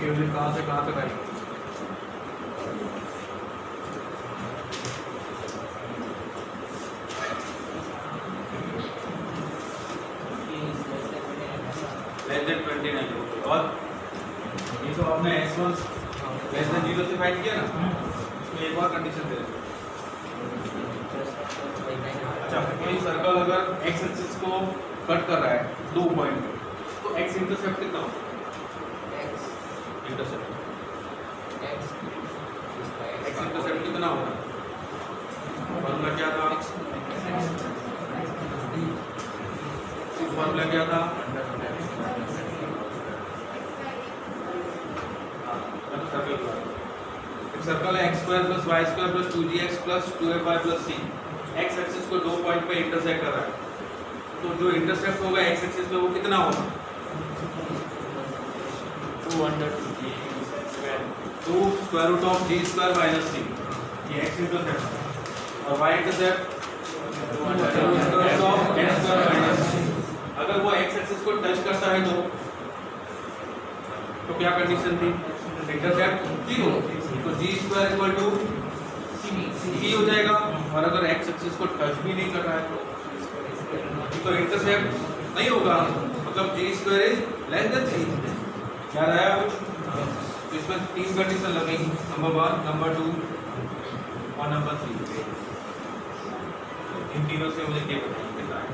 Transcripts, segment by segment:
इसकी वैल्यू कहाँ से कहाँ तक आएगी? Less than 29। और ये तो आपने x1 लेस देन 0 से फाइंड किया ना, इसमें एक और कंडीशन दे रहे हैं। अच्छा, कोई सर्कल अगर x एक्सिस को कट कर रहा है 2 पॉइंट पे, तो x इंटरसेप्ट कितना होगा? x इंटरसेप्ट कितना होगा? फॉर्मूला क्या था? फॉर्मूला क्या था? सर्कल है x square plus Y square plus 2gx plus 2fy plus c। x axis को 2 पॉइंट पे इंटरसेक्ट कर रहा है, तो जो इंटरसेप्ट होगा x एक्सिस पे वो कितना होगा? 2 square root of g square minus c, ये x इंटरसेप्ट। और y intercept square root of x square minus c। अगर वो x एक्सिस को टच करता है तो क्या कंडीशन थी? इंटरसेप्ट 0, तो g square equal to c हो जाएगा। और अगर x एक्सिस को टच भी नहीं कर रहा है तो इंटरसेप्ट नहीं होगा, मतलब g square is less than c। क्या रहा? तो इसमें 3 कंडीशन लगेगी, नंबर 1, नंबर 2 और नंबर 3। इन तीनों से मुझे क्या बताइए कितना है?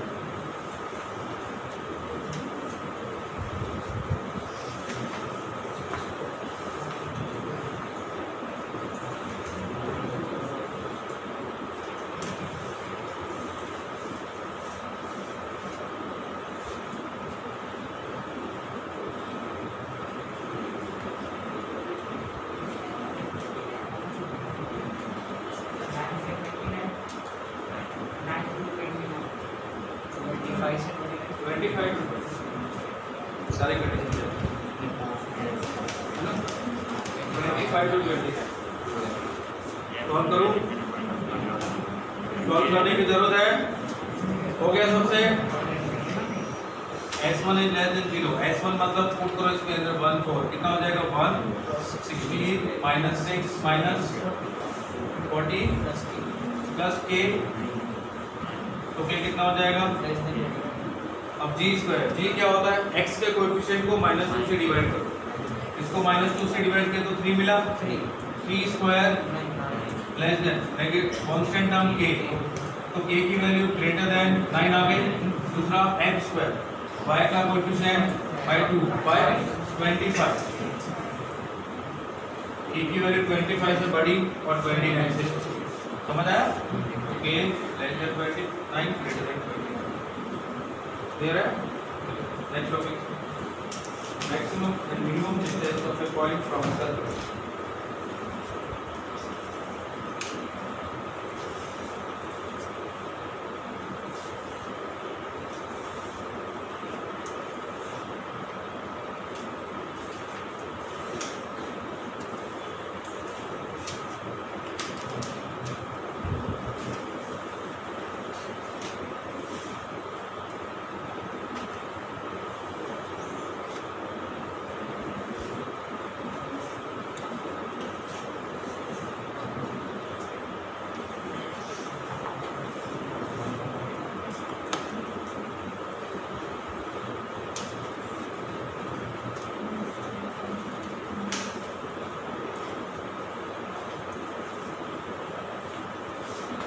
सारे कंडीशन है ना, 25 to 20 है। सॉल्व करूं? सॉल्व करने की जरूरत है। हो गया सबसे s1 is less than 0। s1 मतलब पुट करो इसके अंदर 1 4, कितना हो जाएगा? 116 माइनस 6 माइनस 40 प्लस k, तो k कितना हो जाएगा? अब g स्क्वायर, g क्या होता है? x के कोएफिशिएंट को -2 से डिवाइड करो, इसको -2 से डिवाइड किया तो 3 मिला। 3 square less then negative constant term k, तो k की वैल्यू ग्रेटर देन 9 आ गई। दूसरा f स्क्वायर, y का कोएफिशिएंट बाय 2 बाय 25, k की वैल्यू 25 से बड़ी और 29 से छोटी। समझ आया? k less than 29 greater than 20। There are next topic, maximum and minimum distance of a point from a circle.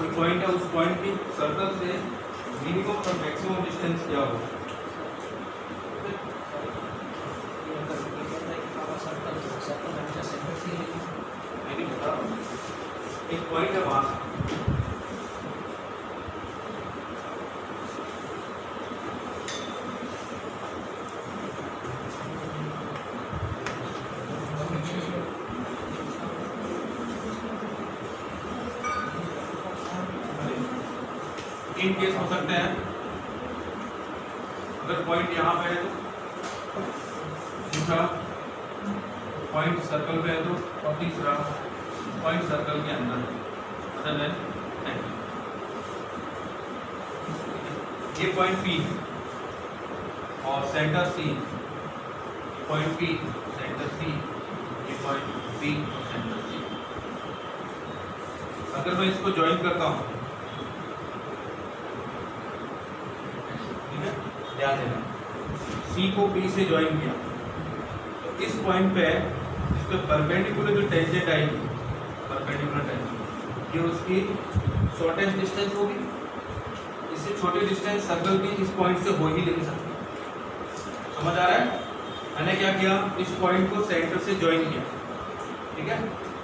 कोई पॉइंट है, उस पॉइंट की सर्कल से मिनिमम और मैक्सिमम डिस्टेंस क्या हो? नहीं बता, एक पॉइंट है वहां से तीन केस हो सकते हैं। अगर पॉइंट यहाँ पे है तो, दूसरा पॉइंट सर्कल पे है तो, और तीसरा पॉइंट सर्कल के अंदर है। ये पॉइंट P और centre C, point P centre C point B और सेंटर सी। अगर मैं इसको ज्वाइन करता हूँ, ठीक है, ध्यान देना, सी को बी से ज्वाइन किया तो इस पॉइंट पे इस पे परपेंडिकुलर जो टेंजेंट आएगी, परपेंडिकुलर टेंजेंट, ये उसकी शॉर्टेस्ट डिस्टेंस होगी। इससे छोटी डिस्टेंस सर्कल की इस पॉइंट से हो ही नहीं सकती। समझ आ रहा है? मैंने क्या किया, इस पॉइंट को सेंटर से ज्वाइन किया, ठीक है।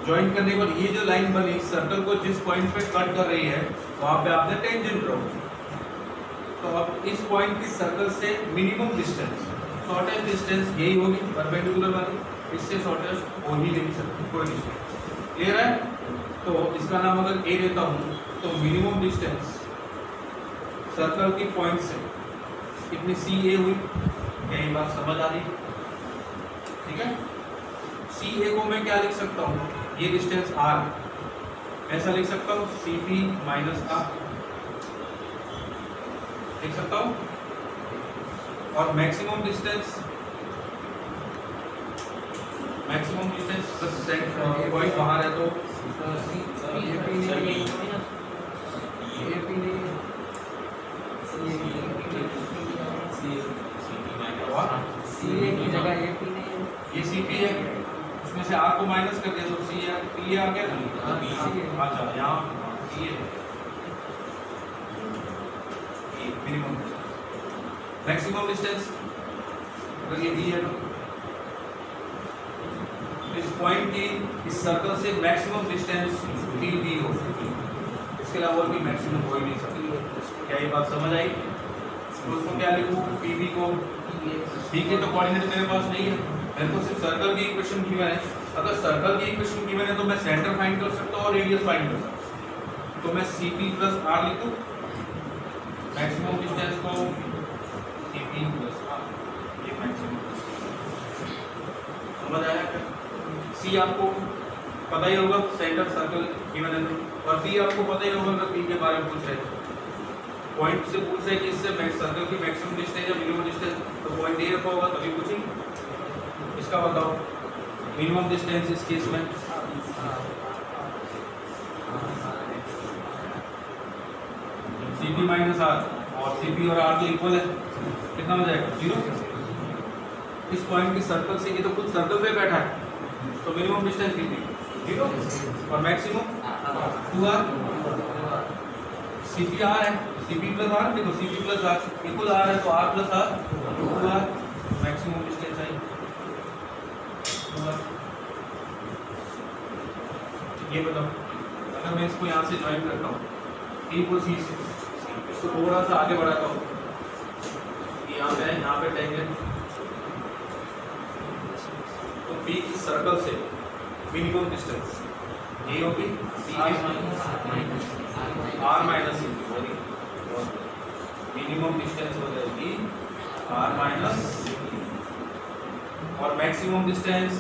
ज्वाइन करने के बाद ये जो लाइन बनी सर्कल को जिस पॉइंट पे कट कर रही है वहां पे आपने टेंजेंट ड्रॉ किया। तो अब इस पॉइंट की सर्कल से मिनिमम डिस्टेंस, शॉर्टेस्ट डिस्टेंस यही होगी परपेंडिकुलर वाली, इससे शॉर्टेस्ट हो ही नहीं सकती कोई डिस्टेंस। क्लियर है? तो इसका नाम अगर ए देता हूँ तो मिनिमम डिस्टेंस सर्कल की पॉइंट से कितनी सी ए हुई, यही बात समझ आ रही, ठीक है। सी ए को मैं क्या लिख सकता हूँ, ये डिस्टेंस आर, ऐसा लिख सकता हूँ सी पी माइनस आर लिख सकता हूँ। और मैक्सिमम डिस्टेंस पॉइंट बाहर है तो ये सी पी है, उसमें से आर को माइनस कर दिया तो सी है, पी आ गया ना। अच्छा, यहाँ पी है मिनिमम, मैक्सिमम डिस्टेंस अगर ये बी है तो इस पॉइंट की इस सर्कल से मैक्सिमम डिस्टेंस डी डी हो, इसके अलावा और भी मैक्सिमम हो ही नहीं सकती। क्या ये बात समझ आई? तो उसको क्या लिखूँ, पी बी को, पी के तो कोऑर्डिनेट मेरे पास नहीं है, मेरे को सिर्फ सर्कल की इक्वेशन गिवन है। अगर सर्कल की इक्वेशन गिवन है तो मैं सेंटर फाइंड कर सकता हूँ और रेडियस फाइंड कर सकता हूँ। तो मैं सी पी प्लस आर लिखूँ, मैक्सिमम डिस्टेंस को सी पी प्लस आर, ये मैक्सिमम। समझ आया क्या? सी आपको पता ही होगा, सेंटर सर्कल गिवन है तो, और पी आपको पता ही होगा अगर पी के बारे में पूछ रहे हैं, पॉइंट से पूछ रहे कि इससे सर्कल की मैक्सिमम डिस्टेंस या मिनिमम डिस्टेंस, तो पॉइंट ए रखा होगा तभी पूछेंगे। इसका बताओ मिनिमम डिस्टेंस इस केस में सी पी माइनस आर, और सी पी और आर तो इक्वल है, कितना हो जाएगा 0। इस पॉइंट की सर्कल से, ये तो कुछ सर्कल पे बैठा है तो मिनिमम डिस्टेंस कितनी 0 और maximum 2r। C P R है, सी पी प्लस आर, देखो C P plus R equal R है तो R plus R 2r, maximum distance आई 2r। ये बताओ अगर मैं इसको यहाँ से ज्वाइन करता हूँ पी को सी से, इसको थोड़ा सा आगे बढ़ाता हूँ, यहाँ पे है, यहाँ पे टेंजेंट, तो पी की सर्कल से मिनिमम डिस्टेंस ये होगी R minus C, minimum distance हो जाएगी आर माइनस सी, और maximum distance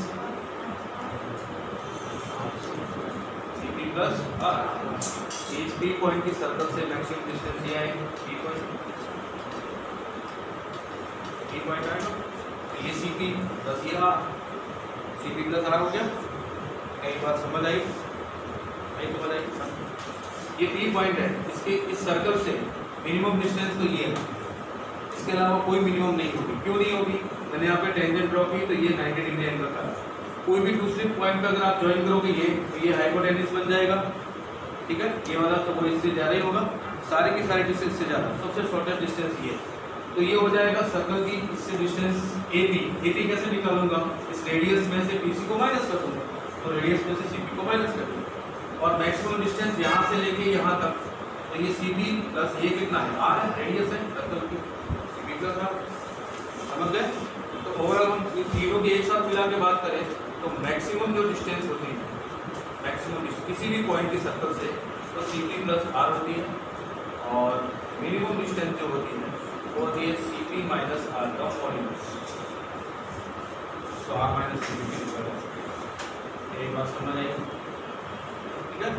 C P plus R. इस पी पॉइंट की सर्कल से मैक्सिमम डिस्टेंस ये आएगी पी पॉइंट आएगा, ये सी पी प्लस ये R, C P plus R हो गया। कई बार समझ आई? नहीं समझ आई? ये पी पॉइंट है, इसके इस सर्कल से मिनिमम डिस्टेंस तो ये है, इसके अलावा कोई मिनिमम नहीं होगी। क्यों नहीं होगी? मैंने यहाँ पे टेंजेंट ड्रॉ की तो ये 90 डिग्री एंगल का है। कोई भी दूसरे पॉइंट पे अगर आप ज्वाइन करोगे ये, तो ये हाइपोटेन्यूज बन जाएगा, ठीक है। ये वाला तो वो इससे ज़्यादा ही होगा, सारे की सारी डिस्टेंस से ज़्यादा, सबसे शॉर्टेस्ट डिस्टेंस ये, तो ये हो जाएगा सर्कल की इससे डिस्टेंस ए पी कैसे निकालूंगा? इस रेडियस में से पी सी को माइनस कर दूंगा, तो रेडियस में से सी पी को माइनस कर दूंगा, और मैक्सिमम डिस्टेंस यहाँ से लेके यहाँ तक, तो ये सी पी प्लस ये कितना है आर है, रेडियस है सर्कल की, सी पी प्लस आर। समझ गए? तो ओवरऑल हम तीनों की एक साथ मिला के बात करें तो मैक्सिमम जो डिस्टेंस होती है, मैक्सिमम किसी भी पॉइंट की सर्कल से, तो सी पी प्लस आर होती है, और मिनिमम डिस्टेंस जो होती है वो होती है सी पी माइनस आर का मॉड्यूलस, तो आर माइनस सी पी की निकल जाए। ये बात समझ आई? ठीक है।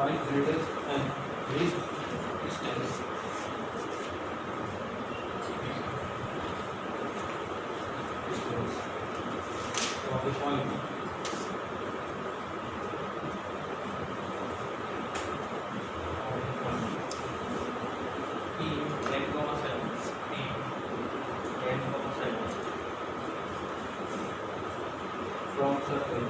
find greatest and least distance. Of the point. P n comma 7. P n comma 7. From circle.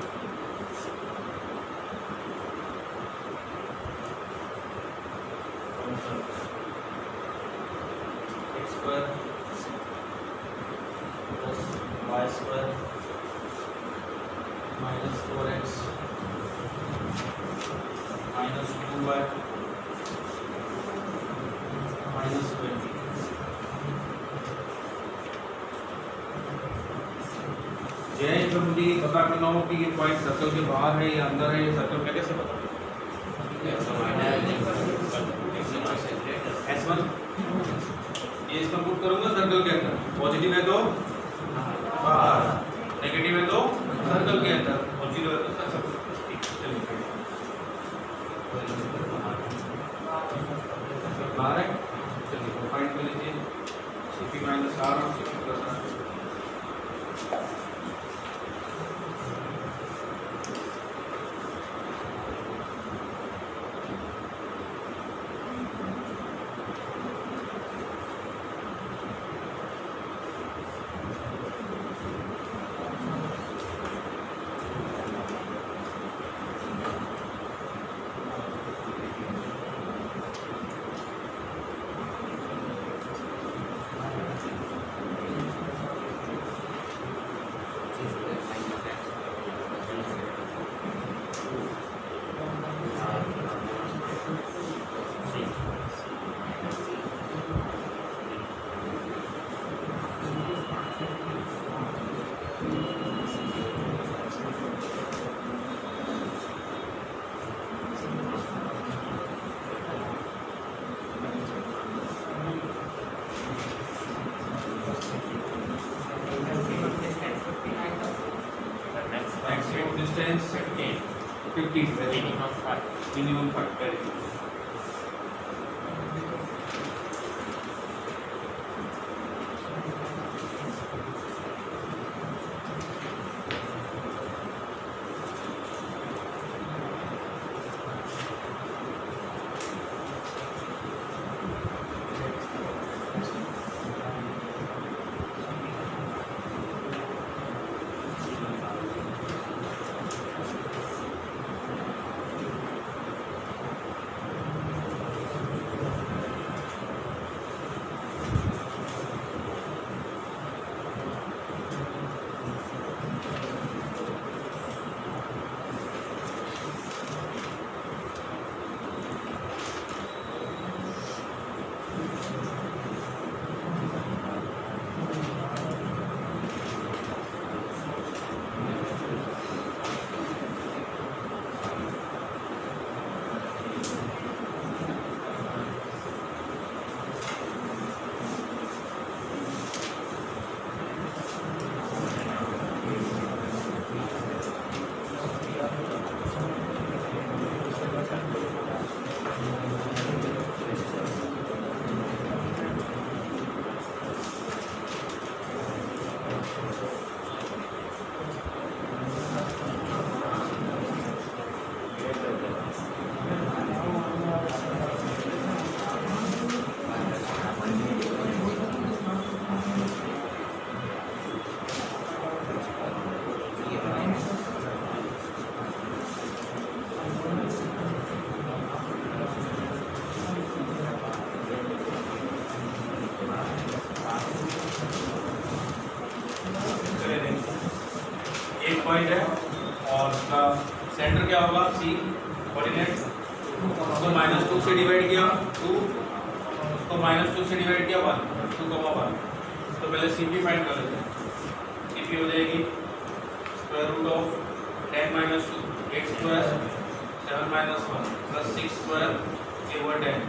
X square plus y square minus 4x minus 2y minus 20. जय जब मुझे पता करना हो कि ये पॉइंट सर्कल के बाहर है या अंदर है, ये सर्कल का कैसे पता? S1 ये इसमें पुट करूंगा सर्कल के अंदर, पॉजिटिव है तो बाहर, नेगेटिव है तो सर्कल के अंदर, और जीरो है तो सर्कल। ठीक, चलिए बाहर है, चलिए फाइंड कर लीजिए CP माइनस R और CP plus R। Distance 15. Minimum 5. Very good. एक पॉइंट है और उसका सेंटर क्या होगा सी कोऑर्डिनेट, उसको -2 से डिवाइड किया 2, उसको -2 से डिवाइड किया 1, 2,1। तो पहले CP फाइंड कर लेते हैं। CP हो जाएगी square root of 10 - 2 8 square 7 - 1 plus 6 square over 10।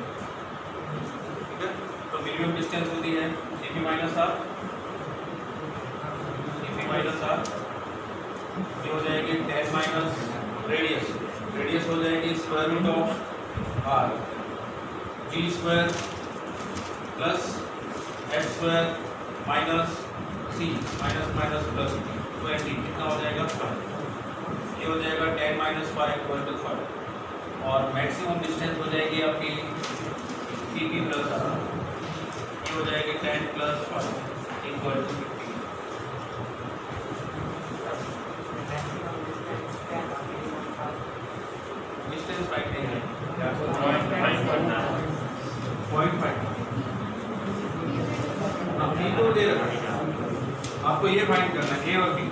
ठीक है, तो मिनिमम डिस्टेंस होती है CP minus R, CP minus R ये हो जाएगी 10 माइनस रेडियस, रेडियस हो जाएगी square root of R G square plus H square minus C minus minus plus 20 कितना हो जाएगा 5। ये हो जाएगा 10 माइनस 5 इक्वल टू 5 और मैक्सिमम डिस्टेंस हो जाएगी आपकी सी पी प्लस आर, ये हो जाएगी 10 plus 5 equal to 15। Distance find नहीं है, 0.5 आपने तो दे रखा है, आपको ये फाइंड करना है ए और बी।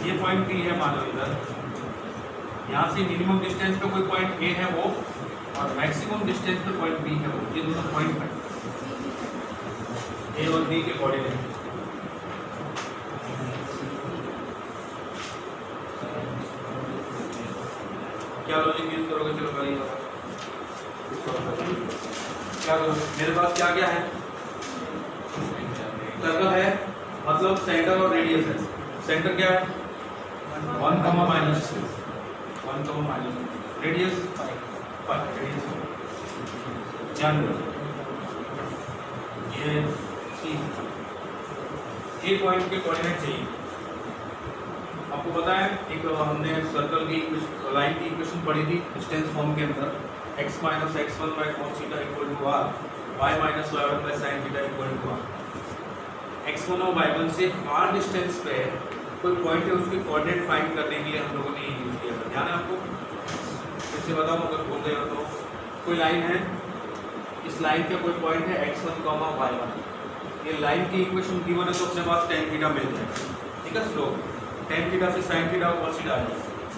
ये पॉइंट बी है मान लो इधर, यहाँ से मिनिमम डिस्टेंस पे कोई पॉइंट ए है वो और मैक्सिमम डिस्टेंस पे पॉइंट बी है वो, ये दोनों पॉइंट है ए और बी के कोऑर्डिनेट। क्या लॉजिक यूज करोगे? चलो करिए, क्या करोगे? मेरे पास क्या क्या है, सर्कल है मतलब सेंटर और रेडियस है। सेंटर क्या है 1 comma minus 1 comma minus, radius 5 radius ध्यान दो। ये सी ए पॉइंट के कोऑर्डिनेट चाहिए। आपको पता है एक हमने सर्कल की लाइन की इक्वेशन पढ़ी थी डिस्टेंस फॉर्म के अंदर, x minus x1 by cos theta equal to r, y minus y1 by sin theta equal to r। x1 और y1 से r डिस्टेंस पे कोई पॉइंट है, उसके कोऑर्डिनेट फाइंड करने के लिए हम लोगों ने ये यूज किया था। ध्यान है आपको? इससे बताओ अगर बोल रहे हो तो, कोई लाइन है, इस लाइन पे कोई पॉइंट है x1, y1, ये लाइन की इक्वेशन गिवन है तो अपने पास tan थीटा मिल जाएगा, ठीक है। स्लोप tan थीटा से sin थीटा और cos थीटा है।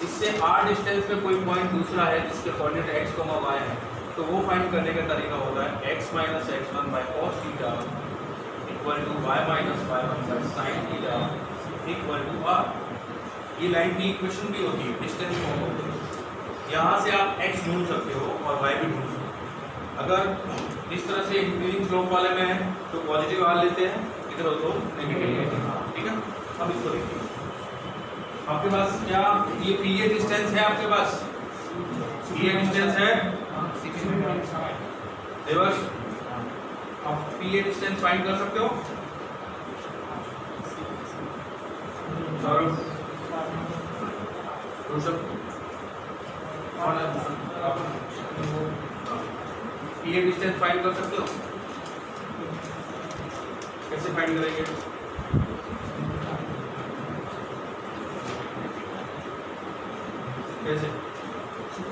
इससे r डिस्टेंस पे कोई पॉइंट दूसरा है जिसके कोऑर्डिनेट x, y है, तो वो फाइंड करने का तरीका होता है x minus x1 by cos theta equal to y minus y1 by sin theta equal to r। ये लाइन की इक्वेशन भी होती है डिस्टेंस फॉर्म होती है। यहाँ से आप x ढूंढ सकते हो और y भी ढूंढ सकते हो। अगर इस तरह से इंक्रीजिंग स्लोप वाले में है तो पॉजिटिव r लेते हैं, इधर हो तो नेगेटिव, ठीक है। अब इसको देखिए, आपके पास क्या ये पी ए डिस्टेंस है, आपके पास पी ए डिस्टेंस है देवर्ष, आप पी ए डिस्टेंस फाइंड कर सकते हो। Saurabh, P A distance find कर सकते हो? कैसे फाइंड करेंगे? कैसे? CP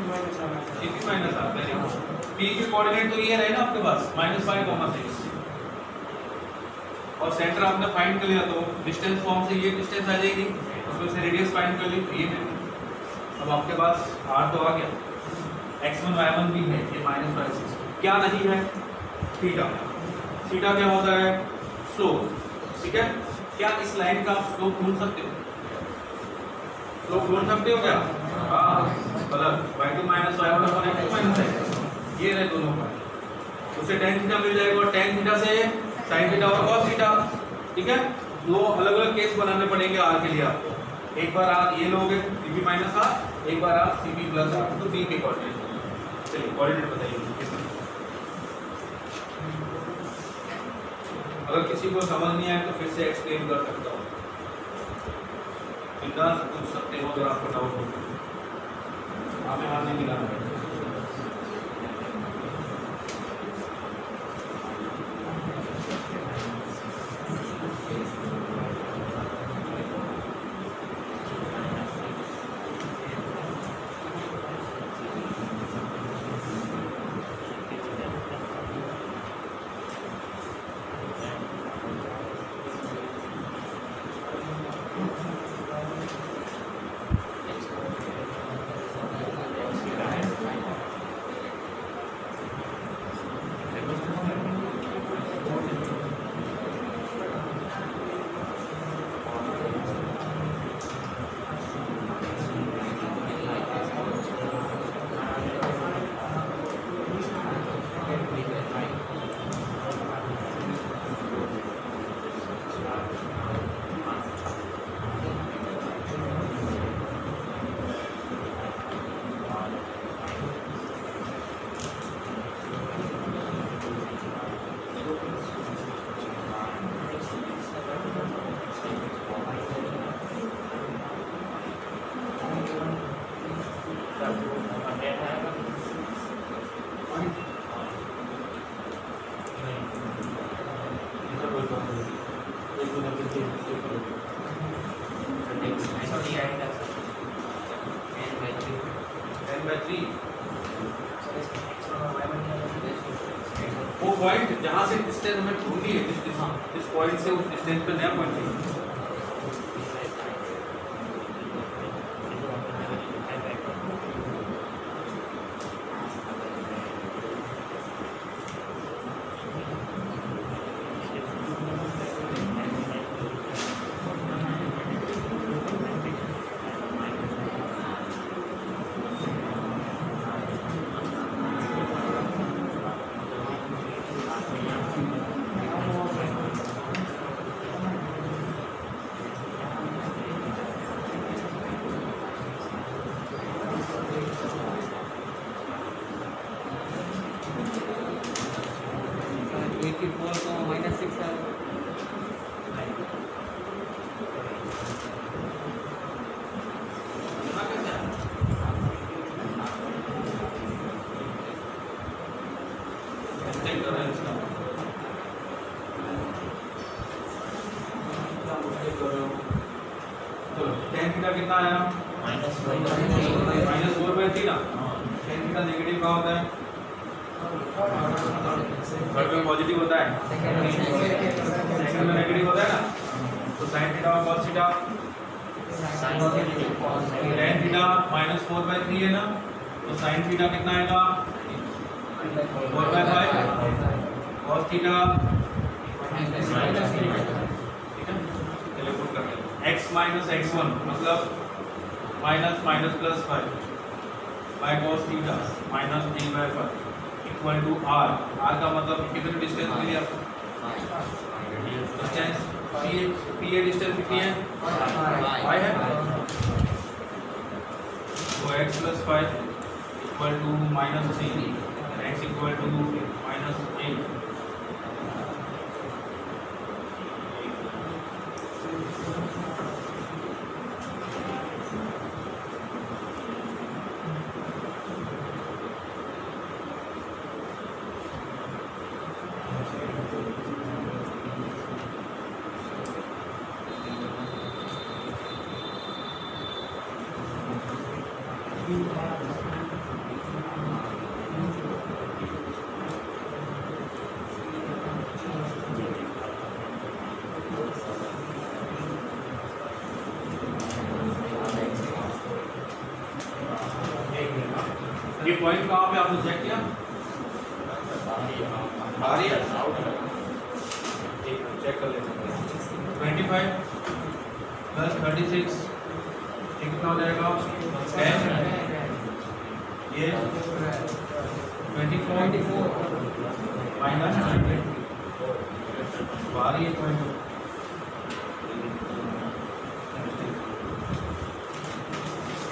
minus R, very good. P के कोऑर्डिनेट तो ये रहे ना आपके पास -5,6 और सेंटर आपने फाइंड कर लिया तो डिस्टेंस फॉर्म से ये डिस्टेंस आ जाएगी, उसमें से रेडियस फाइंड कर ली तो ये मिल गई। अब आपके पास r तो आ गया, x1 y1 भी है, ये -5,6 क्या नहीं है थीटा। थीटा क्या होता है स्लोप, ठीक है। क्या इस लाइन का आप स्लोप ढूंढ सकते हो? स्लोप ढूंढ सकते हो क्या? हाँ, मतलब y2 minus y1 upon x2 minus x, ये रहे दोनों का, उससे tan थीटा मिल जाएगा और tan थीटा से sin थीटा और cos थीटा, ठीक है। दो अलग अलग केस बनाने पड़ेंगे r के लिए आपको। एक बार आप ये लोगे CP माइनस r, एक बार आप CP प्लस r, तो b के कोऑर्डिनेट। चलिए कोऑर्डिनेट बताइए कितना। अगर किसी को समझ नहीं आए तो फिर से एक्सप्लेन कर सकता हूँ, बिंदास पूछ सकते हो अगर आपको डाउट हो। हमें हाथ नहीं मिलाना है। वो पॉइंट जहाँ से डिस्टेंस हमें ढूंढनी है, इस पॉइंट से उस डिस्टेंस पे नया पॉइंट चाहिए। कितना आया? -4/3 ना। tan थीटा नेगेटिव कहाँ होता है? थर्ड में पॉजिटिव होता है, सेकंड में नेगेटिव होता है ना। तो sin थीटा और cos थीटा, tan थीटा -4/3 है ना, तो sin थीटा कितना आएगा? 4/5, cos theta x minus x1 मतलब minus minus plus 5 by cos theta minus 3/5 equal to r। r का मतलब कितनी डिस्टेंस मिली आपको? डिस्टेंस p है, डिस्टेंस कितनी है? 5 है। तो x plus 5 equal to -3, x equal to -8। ये पॉइंट कहाँ पे आपने चेक किया? आ रही है, चेक कर लेते हैं। 25 प्लस 36 कितना हो जाएगा? 10। ये 24 माइनस 100 आ रही है पॉइंट।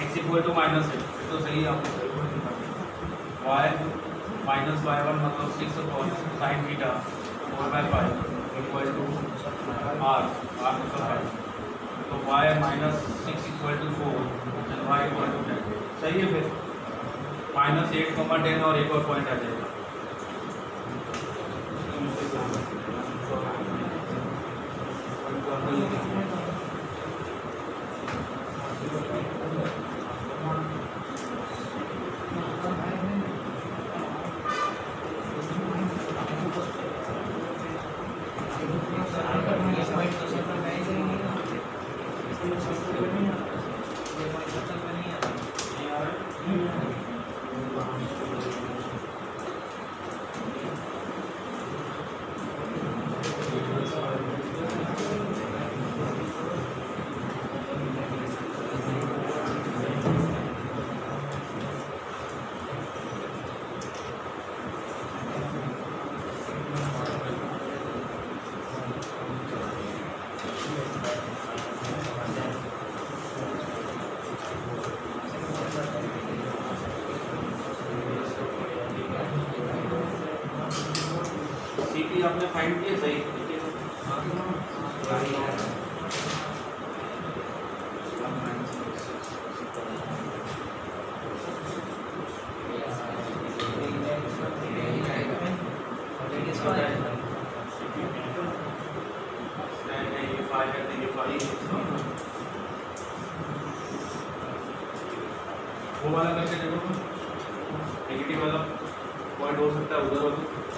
x इक्वल टू -8 तो सही है आपको। y माइनस y1 मतलब 6 sin theta 4/5 equal to r मतलब 5। तो y minus 6 equal to 4 and y equal to 10। सही है। फिर -8, 10 और एक और पॉइंट आ जाएगा। सीपी आपने फाइंड किया सही? वाई है तो ये 5 वो वाला करके देखो तो नेगेटिव वाला पॉइंट हो सकता है उधर हो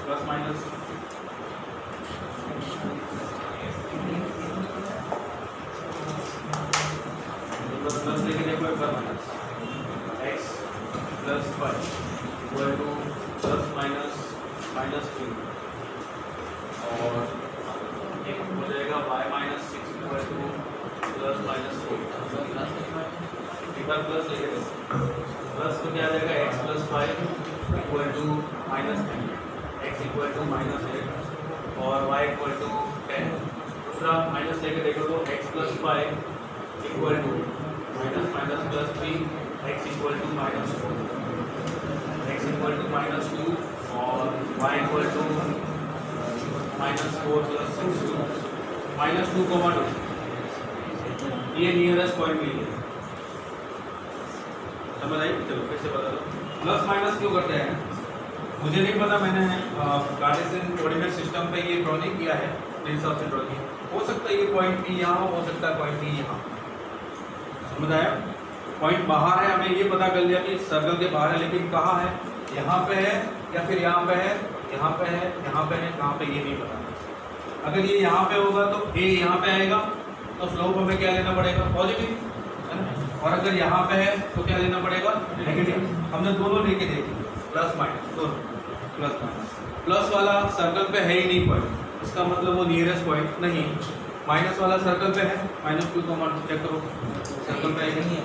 प्लस माइनस प्लस लेके देखो एक बार minus x plus 5 equal to plus minus minus 3 और एक हो जाएगा y minus 6 equal to plus minus 4 एक बार प्लस लेके देखो प्लस तो क्या आ जाएगा x plus 5 equal to minus 10 x equal to minus 8 और y इक्वल टू 10 दूसरा माइनस लेके देखो तो x plus 5 equal to minus minus plus 3 x equal to minus 4 x equal to minus 2 और y equal to minus 4 plus 6 minus 2 को 1 ये nearest point भी है समझ आई। चलो फिर से बता दो प्लस माइनस क्यों करते हैं मुझे नहीं पता मैंने कार्टेशियन कोऑर्डिनेट सिस्टम पे ये ड्रॉ नहीं किया है मेरे हिसाब से ड्रॉ किया हो सकता है ये पॉइंट भी यहाँ हो सकता है पॉइंट भी यहाँ समझ आया। पॉइंट बाहर है हमें ये पता कर लिया कि सर्कल के बाहर है लेकिन कहाँ है यहाँ पे है या फिर यहाँ पे है यहाँ पे है यहाँ पे है कहाँ पे ये नहीं पता। अगर ये यहाँ पे होगा तो a यहाँ पे आएगा तो स्लोप हमें क्या लेना पड़ेगा पॉजिटिव है ना और अगर यहाँ पे है तो क्या लेना पड़ेगा नेगेटिव। हमने दोनों लेके देखे प्लस माइनस दोनों प्लस माइनस प्लस वाला सर्कल पे है ही नहीं पॉइंट इसका मतलब वो नियरेस्ट पॉइंट नहीं है। माइनस वाला सर्कल पे है माइनस 2 को चेक करो सर्कल पे है नहीं है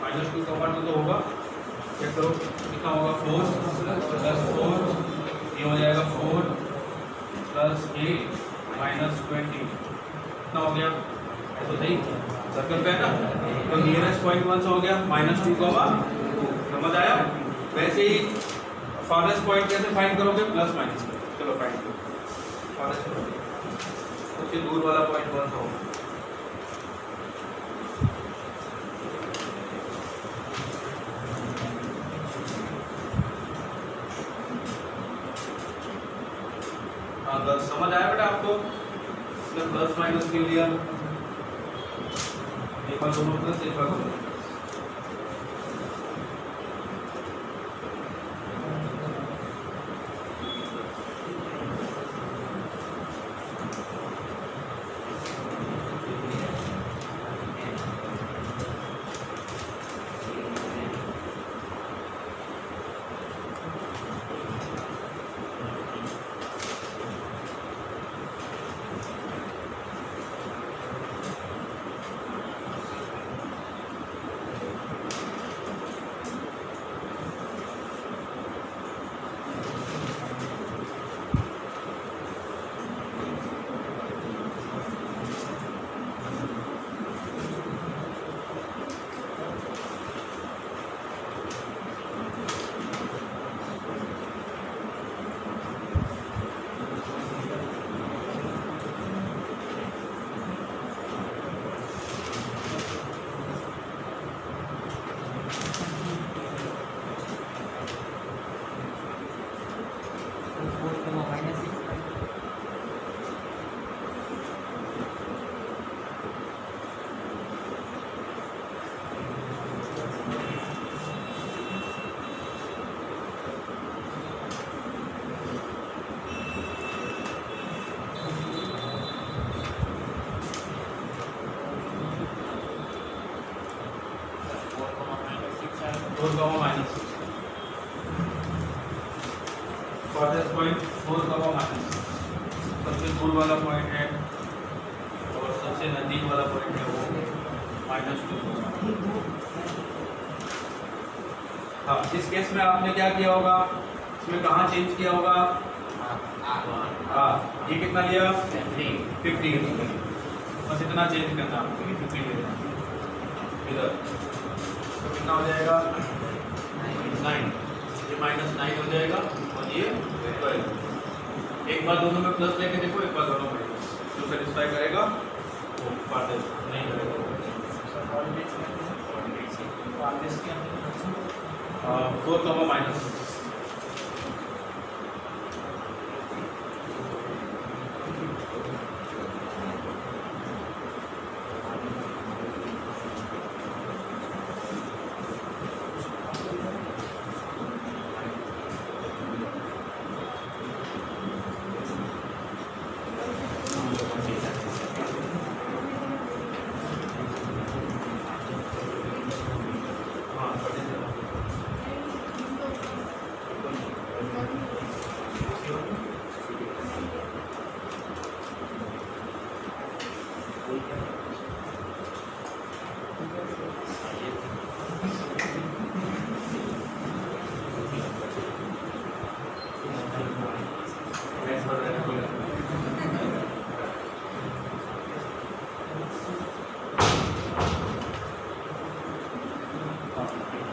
माइनस 2 का 2 तो होगा चेक करो कितना होगा 4 प्लस 4 ये हो जाएगा 4 प्लस 8 माइनस 20 कितना हो गया तो सही सर्कल पे है ना तो नियरेस्ट पॉइंट कौन सा हो गया माइनस 2 2 समझ आया। वैसे ही फारेस्ट पॉइंट कैसे फाइंड करोगे प्लस माइनस चलो फाइंड करो फारेस्ट पॉइंट सबसे दूर वाला पॉइंट कौन सा होगा अगर समझ आया बेटा आपको प्लस माइनस के लिए एक बार दोनों प्लस एक बार दोनों माइनस फॉरेस्ट पॉइंट 4 माइनस सबसे दूर वाला पॉइंट है और सबसे नजदीक वाला पॉइंट है वो -2। हाँ इस केस में आपने क्या किया होगा इसमें कहाँ चेंज किया होगा हाँ ये कितना लिया 50 बस इतना चेंज करना आपको 50 लेना इधर तो कितना हो जाएगा 9 ये -9 हो जाएगा और ये 12। एक बार दोनों में प्लस लेके देखो एक बार दोनों में जो सेटिस्फाई करेगा वो पार्ट नहीं करेगा। 4 माइनस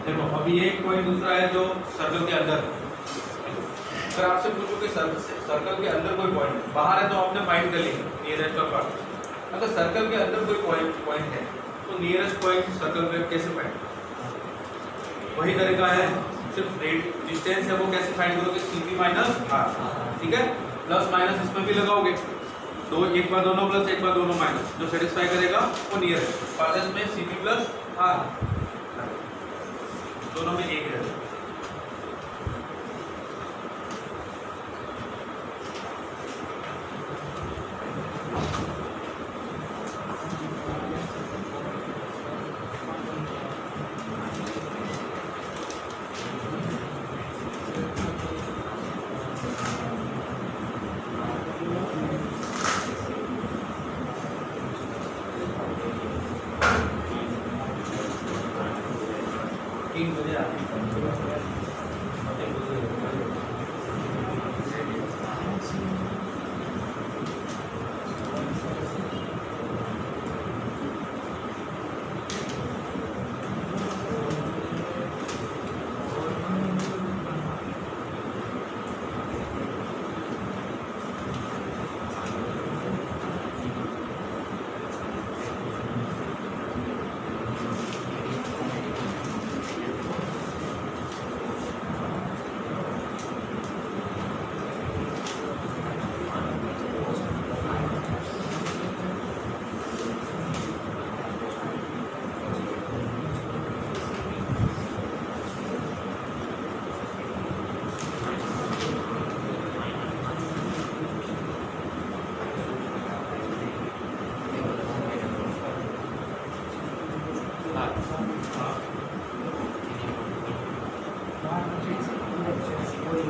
देखो अभी एक पॉइंट दूसरा है जो सर्कल के अंदर। अगर आपसे पूछो कि सर्कल के अंदर कोई पॉइंट, बाहर है तो आपने फाइंड कर लिया नियरेस्ट और फारस्ट। अगर सर्कल के अंदर कोई पॉइंट है तो नियरेस्ट पॉइंट सर्कल पे कैसे फाइंड? वही तरीका है, सिर्फ डिस्टेंस है वो कैसे फाइंड करोगे, CP माइनस R, ठीक है। प्लस माइनस इसमें भी लगाओगे, तो एक बार दोनों प्लस एक बार दोनों माइनस, जो सेटिस्फाई करेगा वो नियरेस्ट। फारस्ट में CP प्लस R, दोनों में एक है।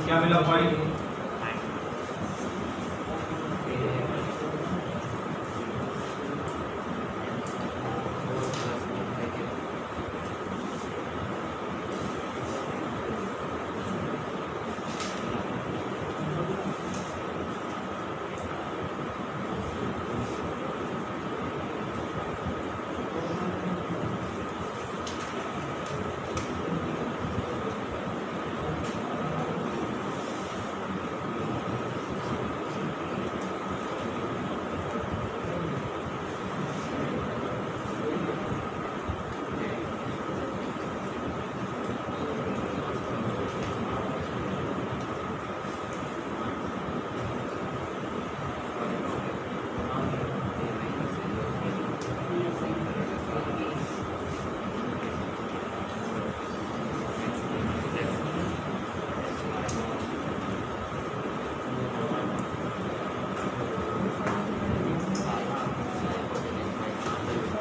क्या मिला पॉइंट?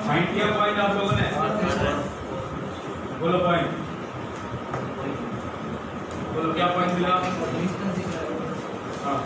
फाइंड किया पॉइंट आप लोगों ने? बोलो पॉइंट, बोलो क्या पॉइंट मिला? हाँ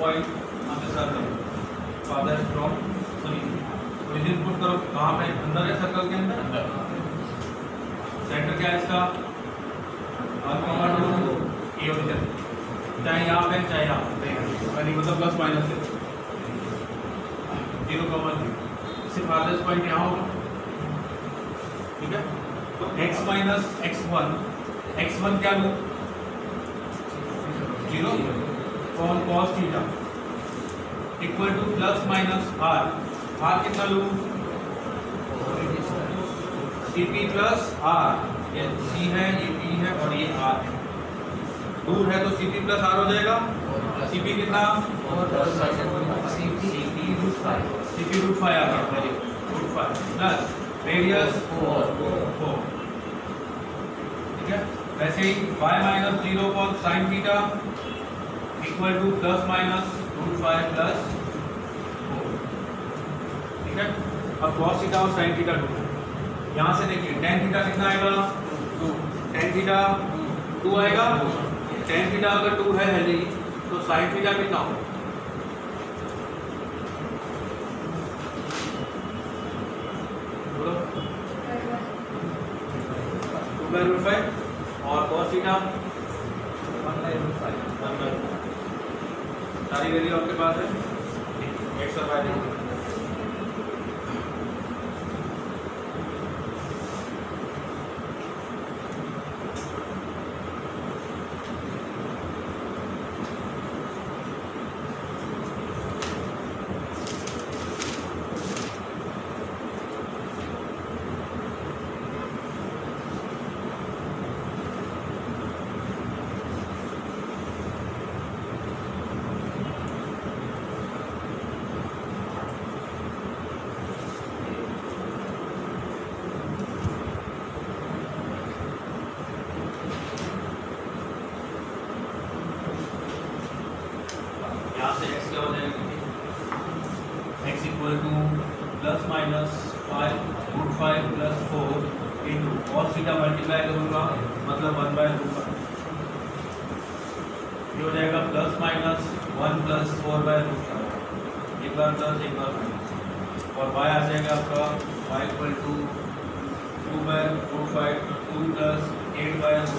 point on the circle farthest from origin. Origin put करो कहाँ पे, अंदर है सर्कल के अंदर, सेंटर क्या है इसका 1,2 ये ओरिजिन, चाहे यहाँ पे चाहे यहाँ पे, यानी मतलब प्लस माइनस है 0,0, सिर्फ फारदेस्ट पॉइंट यहाँ होगा, ठीक है। तो x माइनस x1 क्या लूँ 0 cos theta equal to plus minus r कितना लूँ cp प्लस r, ये c है ये p है और ये r है, दूर है तो cp प्लस r हो जाएगा, cp कितना cp √5 आ गया √5 प्लस रेडियस 4, ठीक है। वैसे ही y minus 0 cos sin theta equal to plus minus √5 plus 4, ठीक है। अब cos थीटा और sin थीटा ढूंढो, यहाँ से देखिए tan थीटा कितना आएगा 2, tan थीटा 2 आएगा, tan थीटा अगर 2 है हेल्दी तो sin थीटा कितना होगा, बोलो 2/5 और cos थीटा 1/5, सारी वैल्यू आपके पास है, x और y देखो। यहाँ से x क्या हो जाएगा, x equal to plus minus 5 plus 4 into cos theta multiply करूँगा मतलब 1/2, ये हो जाएगा प्लस माइनस 1 प्लस 4/2, एक बार प्लस एक बार माइनस, और y आ जाएगा आपका y equal to 2/5 2 plus 8/5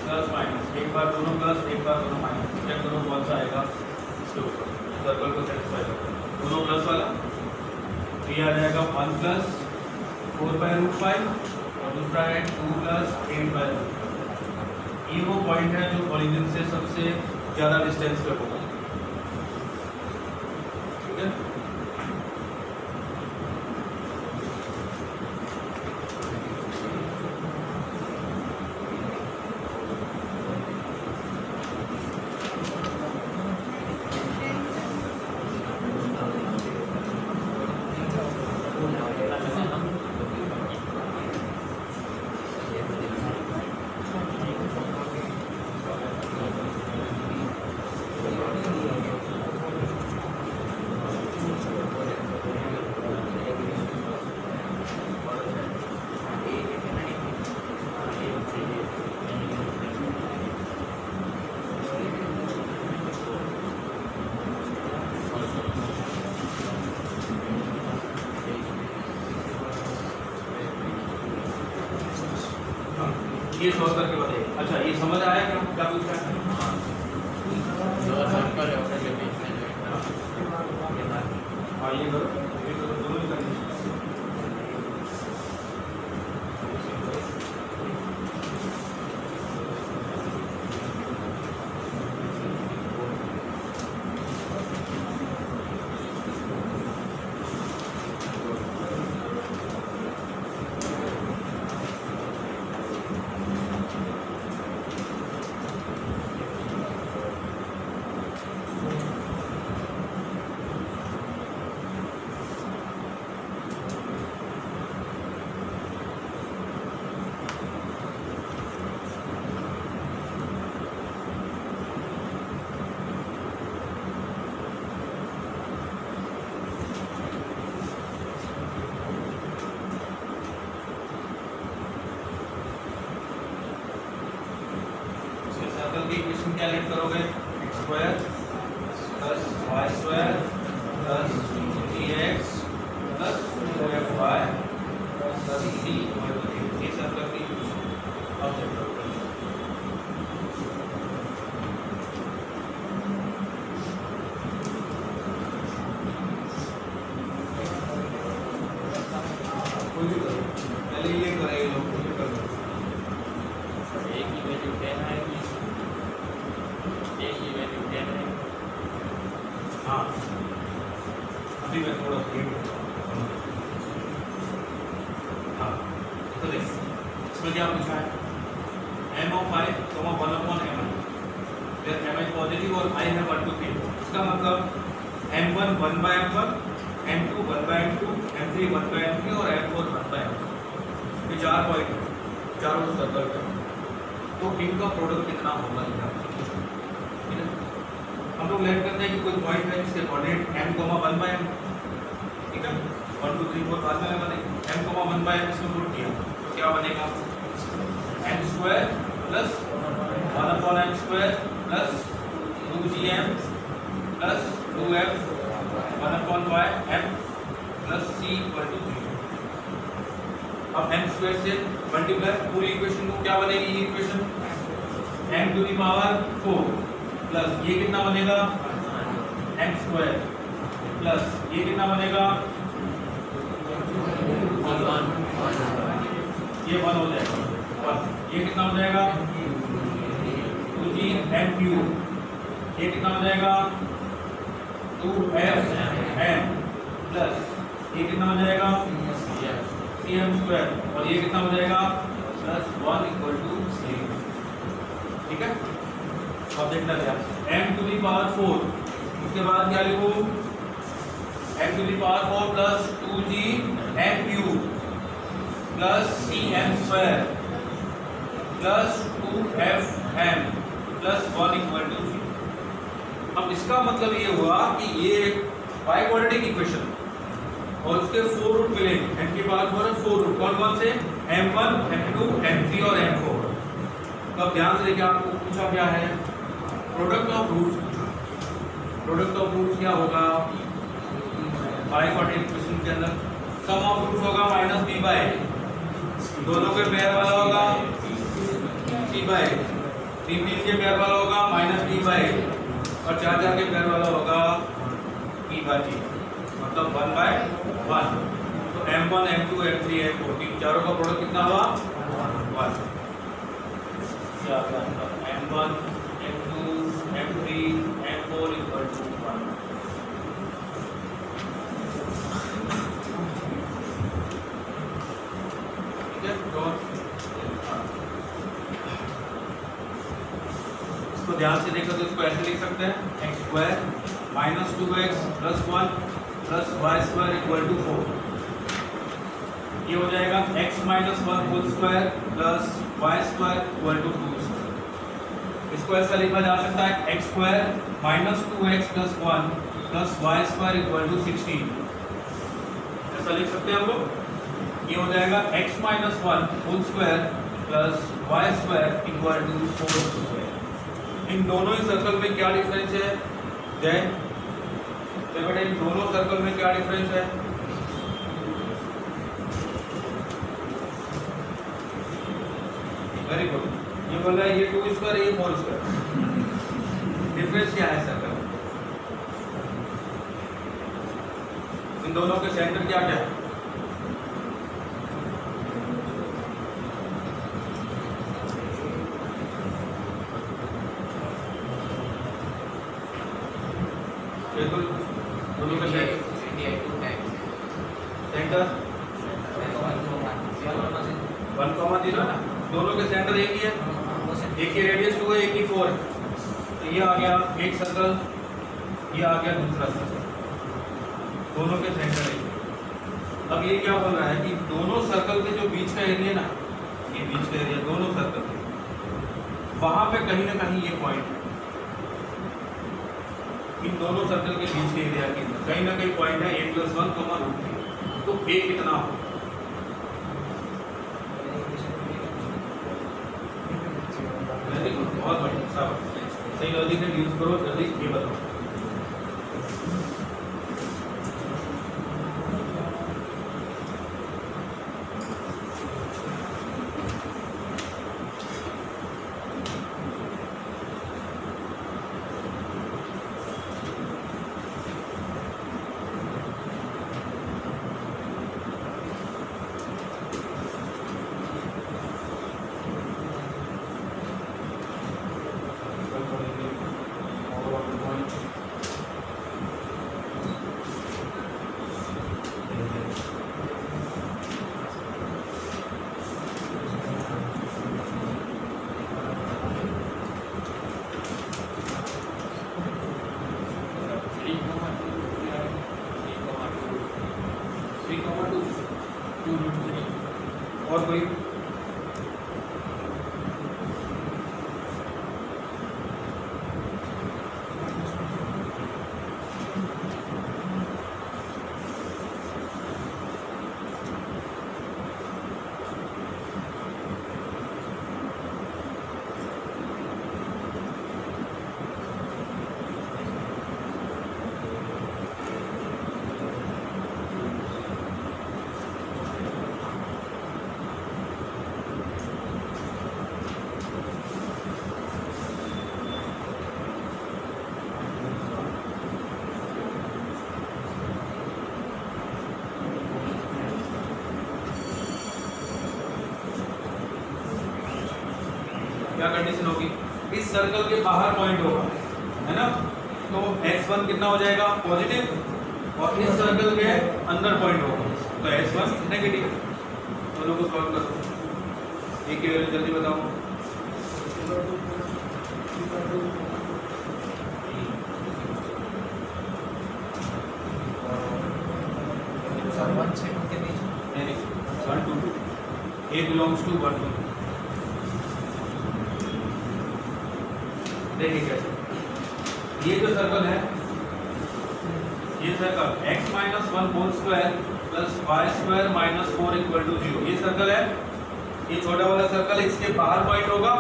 plus minus, एक बार दोनों प्लस एक बार दोनों माइनस, चेक करो कौन सा आएगा सर्कल को सेटिस्फाई करता है, दोनों प्लस वाला, तो ये आ जाएगा 1 प्लस 4/5 और दूसरा है 2 प्लस 8/5। ये वो पॉइंट है जो ओरिजिन से सबसे ज़्यादा डिस्टेंस पे होगा, ठीक है। ये सॉल्व करके बताइए। अच्छा ये समझ आया कि क्या पूछ रहा है? हाँ ये करो दोनों ही करनी। सर्कल की इक्वेशन क्या लेट करोगे, x² + Y square plus G X plus 2fy plus C equal to 8। ये सर्कल की ऑब्जेक्ट पहले ये करेंगे लोग कोई कर एक की वैल्यू 10 आएगी, एक की वैल्यू 10 है। हाँ अभी मैं थोड़ा हाँ तो देख इसमें क्या पूछा है m of i, 1 upon m i, where m is positive और i है 1 to 3। इसका मतलब m1 1 by m1, m2 1 by m2, m3 1 by m3 और m4 1 by m4। ये 4 पॉइंट है चारों सर्कल पे, तो इनका प्रोडक्ट कितना होगा ये आपसे पूछा। ठीक है, हम लोग लेट करते हैं कि कोई पॉइंट है जिसके कोऑर्डिनेट m, 1 by m, ठीक है 1 2 3 4 बाद में लगा देंगे। m, 1 by m इसमें पुट किया तो क्या बनेगा m square plus 1 upon m square plus 2gm plus 2f 1 upon y m plus c equal to 0। अब m स्क्वायर से मल्टीप्लाई पूरी इक्वेशन को क्या बनेगी ये equation m to the power 4 plus ये कितना बनेगा m स्क्वायर प्लस ये कितना बनेगा ये 1 हो जाएगा 1। ये कितना हो जाएगा 2g m क्यूब। ये कितना हो जाएगा 2f m प्लस ये कितना हो जाएगा cm स्क्वायर और ये कितना हो जाएगा प्लस 1 इक्वल टू 0। ठीक है, अब देखना ध्यान से m टू द पावर 4, उसके बाद क्या लिखो m to the power 4 plus 2g m cube plus cm square plus 2f m plus 1 equal to 0। अब इसका मतलब ये हुआ कि ये बाई क्वाड्रेटिक इक्वेशन और उसके 4 रूट मिलेंगे। m की पावर 4 है, 4 रूट कौन कौन से m1 m2 m3 और m4। तो अब ध्यान से देखिए आपको पूछा क्या है प्रोडक्ट ऑफ रूट्स पूछा। प्रोडक्ट ऑफ रूट्स क्या होगा बाई क्वाड्रेटिक इक्वेशन के अंदर सम ऑफ रूट्स होगा माइनस b बाय, दोनों के पेयर वाला होगा c बाय, 3 के पेयर वाला होगा माइनस b बाय और 4 के पेयर वाला होगा p बाय g, मतलब 1 बाय 1। तो m1 m2 m3 m4 तीन चारों का प्रोडक्ट कितना हुआ 1। m1 m2 m3 m4 equal to 1। ठीक है, तो इसको ध्यान से देखो तो इसको ऐसे लिख सकते हैं X square minus 2x plus 1 plus Y square equal to 4। ये हो जाएगा x minus 1 whole square plus Y square equal to 2 square. इसको ऐसा लिखा जा सकता है x square minus 2x plus 1 plus Y square equal to 16। ऐसा लिख सकते हैं हम लोग। ये हो जाएगा x minus 1 whole square plus Y square equal to 4 square. इन दोनों ही सर्कल में क्या डिफरेंस है जय? तो बेटा इन दोनों सर्कल में क्या डिफरेंस है? वेरी गुड, ये बोल रहा है ये 2 स्क्वायर ये 4 स्क्वायर। डिफरेंस क्या है सर्कल? इन दोनों के सेंटर क्या क्या है? बिल्कुल, दोनों के सेंटर 1,0 ना, दोनों के सेंटर एक ही है, एक की रेडियस 2 है एक की 4 है। तो ये आ गया एक सर्कल, ये आ गया दूसरा सर्कल, दोनों के सेंटर एक। अब ये क्या बोल रहा है कि दोनों सर्कल के जो बीच का एरिया ना, ये बीच का एरिया दोनों सर्कल के वहां पे कहीं ना कहीं ये पॉइंट है, इन दोनों सर्कल के बीच के एरिया के कहीं ना कहीं पॉइंट है a+1 √3। तो a कितना हो? बहुत बढ़िया, सब सही लॉजिक यूज करो, जल्दी ये बताओ क्या कंडीशन होगी, इस सर्कल के बाहर पॉइंट होगा, है ना, तो x1 कितना हो जाएगा पॉजिटिव और इस सर्कल के अंदर पॉइंट होगा तो x1 नेगेटिव। दोनों को सॉल्व करो, a की वैल्यू जल्दी बताओ। सर 1 से 2 के बीच नहीं 1 2 2 a belongs to 1 2। देखिए कैसे ये जो सर्कल है, ये circle x minus 1 whole square plus Y square minus 4 equal to 0, ये सर्कल है, ये छोटा वाला सर्कल, इसके बाहर पॉइंट होगा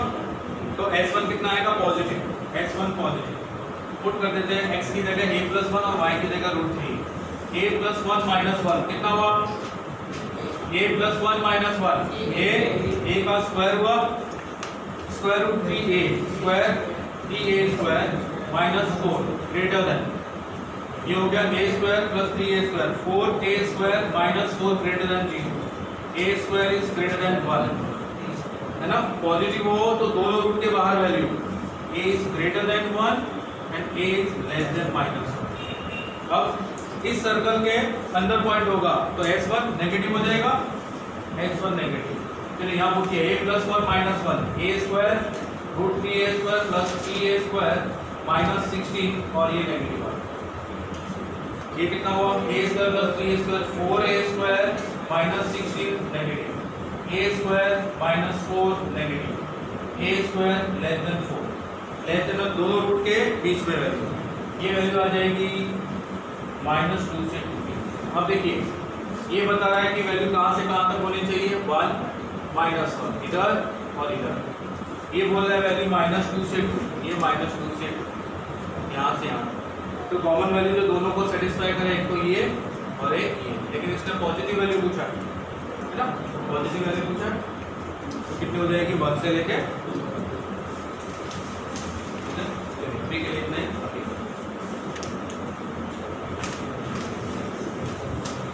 तो s1 कितना आएगा पॉजिटिव, s1 पॉजिटिव। पुट कर देते हैं x की जगह a प्लस 1 और y की जगह √3, a प्लस 1 माइनस 1 कितना हुआ, a प्लस 1 माइनस 1 a का स्क्वायर हुआ, square root 3a square 3a square minus 4 greater than, ये हो गया a square plus 3a square, 4a square minus 4 greater than 0, a square is greater than 1, है ना। Positive हो तो दोनों रूट के बाहर value a is greater than 1 and a is less than minus 1। अब इस सर्कल के अंदर पॉइंट होगा तो s1 नेगेटिव हो जाएगा, s1 नेगेटिव। चलिए यहाँ पूछिए a plus 1 minus 1 a square root 3a square plus 3a square minus 16 और ये नेगेटिव आ, ये कितना हुआ a square plus 3a square 4a square minus 16 negative, a square minus 4 negative, a square less than 4, less than दोनों root के बीच में वैल्यू, ये वैल्यू आ जाएगी -2 से 2। अब देखिए ये बता रहा है कि वैल्यू कहाँ से कहाँ तक होनी चाहिए, 1 -1 इधर और इधर, ये बोल रहा है वैल्यू -2 से 2, ये -2 से 2, यहाँ से यहाँ, तो कॉमन वैल्यू जो दोनों को सेटिस्फाई करे, एक तो ये और एक ये, लेकिन इसने पॉजिटिव वैल्यू पूछा है ना, पॉजिटिव वैल्यू पूछा तो कितनी हो जाएगी 1 से लेके 3 के लिए